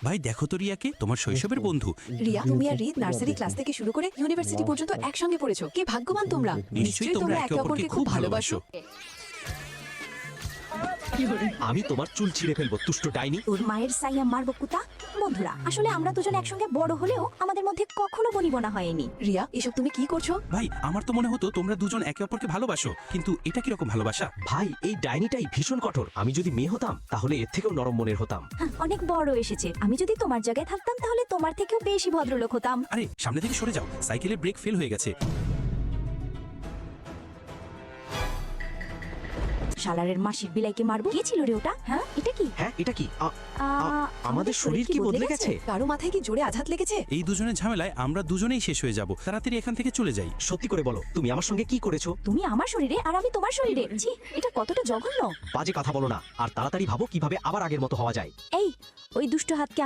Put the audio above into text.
ভাই দেখো তো রিয়াকে, তোমার শৈশবের বন্ধু। রিয়া, তুমি আর রিদ নার্সারি ক্লাস থেকে শুরু করে ইউনিভার্সিটি পর্যন্ত একসঙ্গে পড়েছো। কি ভাগ্যবান তোমরা। নিশ্চয়ই তোমরা একে অপরকে খুব ভালোবাসো। আমি তোমার চুল ছিঁড়ে ফেলবো দুষ্ট ডাইনি। তোর মায়ের সাইয়া মারবো কুতা। বন্ধুরা, আসলে আমরা দুজন একসঙ্গে বড় হলেও আমাদের মধ্যে কখনো বনিবনা হয়নি। রিয়া, এসব তুমি কি করছো? ভাই আমার তো মনে হতো তোমরা দুজন একে অপরকে ভালোবাসো, কিন্তু এটা কিরকম ভালোবাসা? ভাই এই ডাইনিটাই ভীষণ কঠোর। আমি যদি মেয়ে হতাম তাহলে এর থেকেও নরম মনের হতাম। অনেক বড় এসেছে। আমি যদি তোমার জায়গায় থাকতাম তাহলে তোমার থেকেও বেশি ভদ্রলোক হতাম। আরে সামনে থেকে সরে যাও, সাইকেলের ব্রেক ফেল হয়ে গেছে। শালারের মাসির বিলাইকে মারবো। কে ছিল রে ওটা? হ্যাঁ, এটা কি? হ্যাঁ এটা কি? আমাদের শরীর কি বদলে গেছে? কারো মাথায় কি জোরে আঘাত লেগেছে? এই দুজনের ঝামেলায় আমরা দুজনেই শেষ হয়ে যাব। তাড়াতাড়ি এখান থেকে চলে যাই। সত্যি করে বলো, তুমি আমার সঙ্গে কি করেছো? তুমি আমার শরীরে আর আমি তোমার শরীরে। ছি, এটা কতটা জঘন্য। বাজে কথা বলো না, আর তাড়াতাড়ি ভাবো কিভাবে আবার আগের মতো হওয়া যায়। এই, ওই দুষ্ট হাতকে